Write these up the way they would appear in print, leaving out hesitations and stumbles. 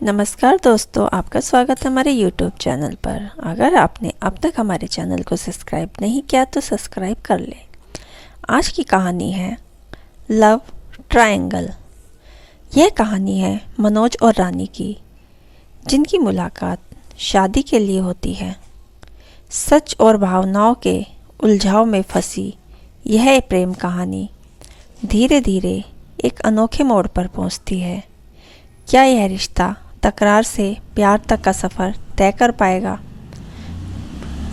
नमस्कार दोस्तों, आपका स्वागत है हमारे YouTube चैनल पर। अगर आपने अब तक हमारे चैनल को सब्सक्राइब नहीं किया तो सब्सक्राइब कर लें। आज की कहानी है लव ट्रायंगल। यह कहानी है मनोज और रानी की, जिनकी मुलाकात शादी के लिए होती है। सच और भावनाओं के उलझाव में फंसी यह प्रेम कहानी धीरे धीरे एक अनोखे मोड़ पर पहुंचती है। क्या यह रिश्ता तकरार से प्यार तक का सफ़र तय कर पाएगा?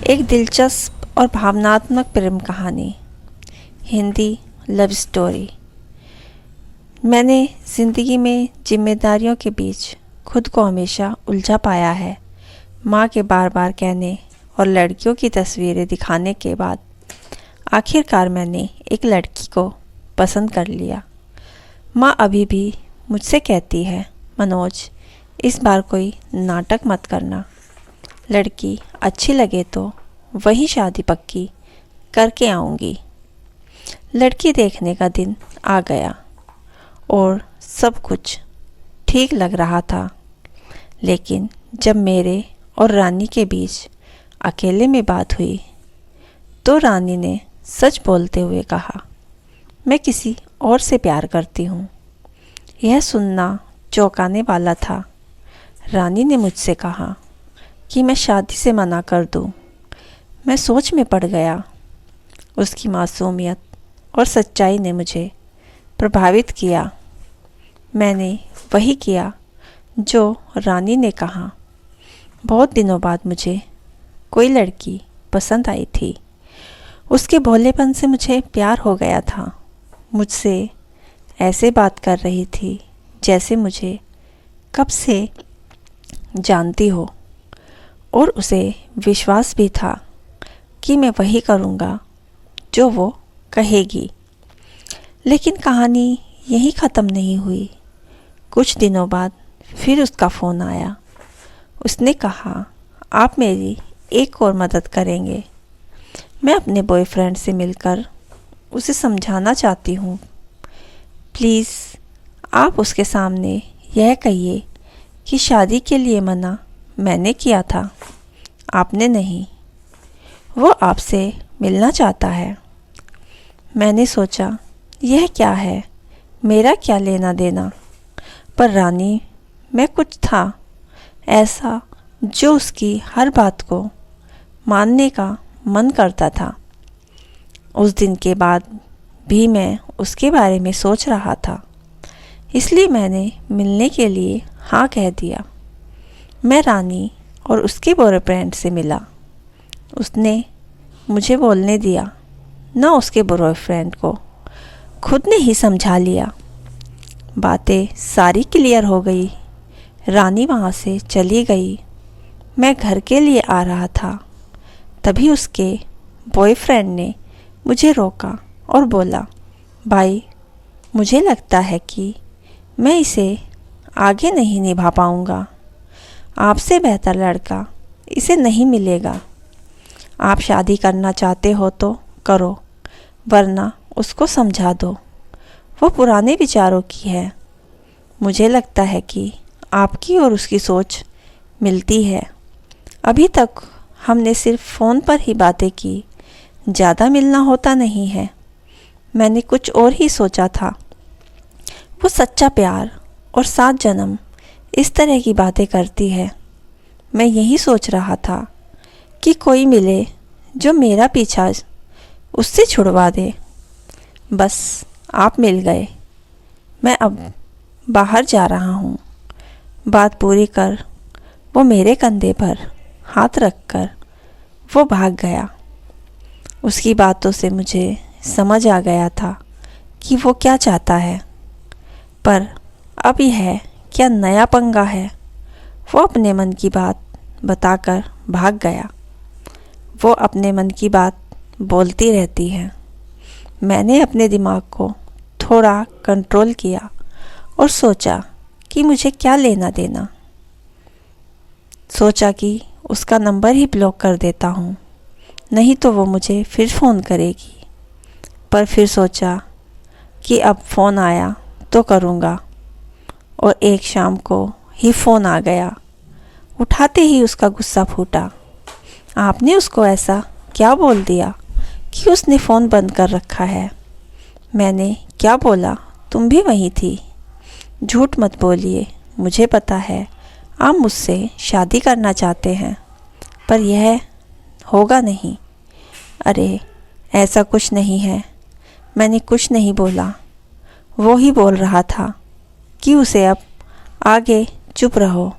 एक दिलचस्प और भावनात्मक प्रेम कहानी, हिंदी लव स्टोरी। मैंने ज़िंदगी में जिम्मेदारियों के बीच खुद को हमेशा उलझा पाया है। माँ के बार बार कहने और लड़कियों की तस्वीरें दिखाने के बाद आखिरकार मैंने एक लड़की को पसंद कर लिया। माँ अभी भी मुझसे कहती है, मनोज, इस बार कोई नाटक मत करना। लड़की अच्छी लगे तो वही शादी पक्की करके आऊँगी। लड़की देखने का दिन आ गया और सब कुछ ठीक लग रहा था, लेकिन जब मेरे और रानी के बीच अकेले में बात हुई तो रानी ने सच बोलते हुए कहा, मैं किसी और से प्यार करती हूँ। यह सुनना चौंकाने वाला था। रानी ने मुझसे कहा कि मैं शादी से मना कर दूं। मैं सोच में पड़ गया। उसकी मासूमियत और सच्चाई ने मुझे प्रभावित किया। मैंने वही किया जो रानी ने कहा। बहुत दिनों बाद मुझे कोई लड़की पसंद आई थी। उसके भोलेपन से मुझे प्यार हो गया था। मुझसे ऐसे बात कर रही थी जैसे मुझे कब से जानती हो, और उसे विश्वास भी था कि मैं वही करूँगा जो वो कहेगी। लेकिन कहानी यहीं ख़त्म नहीं हुई। कुछ दिनों बाद फिर उसका फ़ोन आया। उसने कहा, आप मेरी एक और मदद करेंगे। मैं अपने बॉयफ्रेंड से मिलकर उसे समझाना चाहती हूँ। प्लीज़ आप उसके सामने यह कहिए कि शादी के लिए मना मैंने किया था, आपने नहीं। वो आपसे मिलना चाहता है। मैंने सोचा, यह क्या है, मेरा क्या लेना देना। पर रानी में कुछ था ऐसा जो उसकी हर बात को मानने का मन करता था। उस दिन के बाद भी मैं उसके बारे में सोच रहा था, इसलिए मैंने मिलने के लिए हाँ कह दिया। मैं रानी और उसके बॉयफ्रेंड से मिला। उसने मुझे बोलने दिया, न उसके बॉयफ्रेंड को खुद ने ही समझा लिया। बातें सारी क्लियर हो गई। रानी वहाँ से चली गई। मैं घर के लिए आ रहा था, तभी उसके बॉयफ्रेंड ने मुझे रोका और बोला, भाई, मुझे लगता है कि मैं इसे आगे नहीं निभा पाऊँगा। आपसे बेहतर लड़का इसे नहीं मिलेगा। आप शादी करना चाहते हो तो करो, वरना उसको समझा दो। वो पुराने विचारों की है। मुझे लगता है कि आपकी और उसकी सोच मिलती है। अभी तक हमने सिर्फ फ़ोन पर ही बातें की, ज़्यादा मिलना होता नहीं है। मैंने कुछ और ही सोचा था। वो सच्चा प्यार और 7 जन्म इस तरह की बातें करती है। मैं यही सोच रहा था कि कोई मिले जो मेरा पीछा उससे छुड़वा दे। बस आप मिल गए। मैं अब बाहर जा रहा हूँ। बात पूरी कर वो मेरे कंधे पर हाथ रखकर वो भाग गया। उसकी बातों से मुझे समझ आ गया था कि वो क्या चाहता है। पर अब यह क्या नया पंगा है। वो अपने मन की बात बताकर भाग गया। वो अपने मन की बात बोलती रहती है। मैंने अपने दिमाग को थोड़ा कंट्रोल किया और सोचा कि मुझे क्या लेना देना। सोचा कि उसका नंबर ही ब्लॉक कर देता हूँ, नहीं तो वो मुझे फिर फ़ोन करेगी। पर फिर सोचा कि अब फ़ोन आया तो करूँगा। और एक शाम को ही फ़ोन आ गया। उठाते ही उसका गुस्सा फूटा। आपने उसको ऐसा क्या बोल दिया कि उसने फ़ोन बंद कर रखा है? मैंने क्या बोला? तुम भी वहीं थी। झूठ मत बोलिए, मुझे पता है आप मुझसे शादी करना चाहते हैं, पर यह होगा नहीं। अरे ऐसा कुछ नहीं है, मैंने कुछ नहीं बोला। वो ही बोल रहा था कि उसे अब आगे चुप रहो।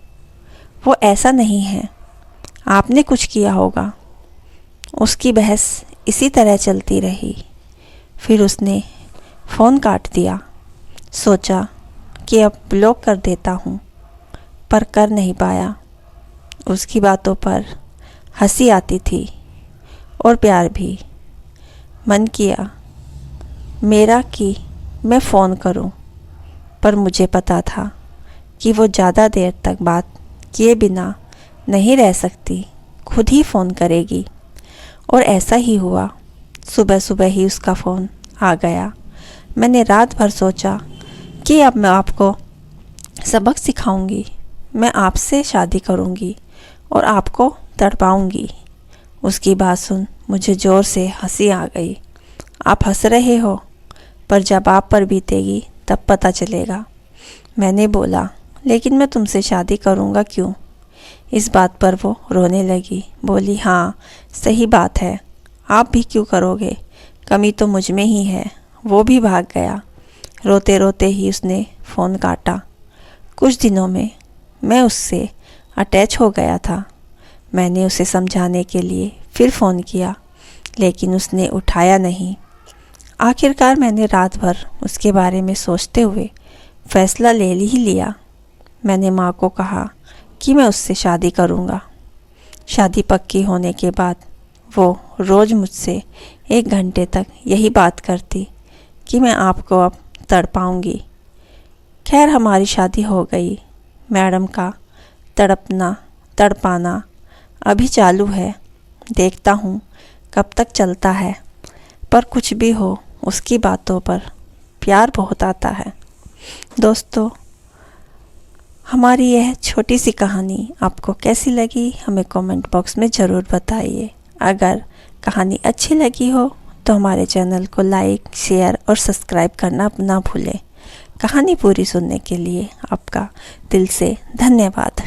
वो ऐसा नहीं है, आपने कुछ किया होगा। उसकी बहस इसी तरह चलती रही। फिर उसने फ़ोन काट दिया। सोचा कि अब ब्लॉक कर देता हूँ, पर कर नहीं पाया। उसकी बातों पर हंसी आती थी और प्यार भी। मन किया मेरा कि मैं फ़ोन करूं, पर मुझे पता था कि वो ज़्यादा देर तक बात किए बिना नहीं रह सकती, खुद ही फ़ोन करेगी। और ऐसा ही हुआ। सुबह सुबह ही उसका फ़ोन आ गया। मैंने रात भर सोचा कि अब मैं आपको सबक सिखाऊंगी, मैं आपसे शादी करूंगी और आपको तड़पाऊंगी। उसकी बात सुन मुझे ज़ोर से हंसी आ गई। आप हंस रहे हो, पर जब आप पर बीतेगी तब पता चलेगा। मैंने बोला, लेकिन मैं तुमसे शादी करूंगा क्यों? इस बात पर वो रोने लगी। बोली, हाँ सही बात है, आप भी क्यों करोगे? कमी तो मुझ में ही है। वो भी भाग गया। रोते रोते ही उसने फ़ोन काटा। कुछ दिनों में मैं उससे अटैच हो गया था। मैंने उसे समझाने के लिए फिर फ़ोन किया, लेकिन उसने उठाया नहीं। आखिरकार मैंने रात भर उसके बारे में सोचते हुए फ़ैसला ले ही लिया। मैंने माँ को कहा कि मैं उससे शादी करूँगा। शादी पक्की होने के बाद वो रोज़ मुझसे 1 घंटे तक यही बात करती कि मैं आपको अब तड़पाऊँगी। खैर हमारी शादी हो गई। मैडम का तड़पाना अभी चालू है। देखता हूँ कब तक चलता है, पर कुछ भी हो उसकी बातों पर प्यार बहुत आता है। दोस्तों, हमारी यह छोटी सी कहानी आपको कैसी लगी हमें कमेंट बॉक्स में ज़रूर बताइए। अगर कहानी अच्छी लगी हो तो हमारे चैनल को लाइक, शेयर और सब्सक्राइब करना ना भूलें। कहानी पूरी सुनने के लिए आपका दिल से धन्यवाद।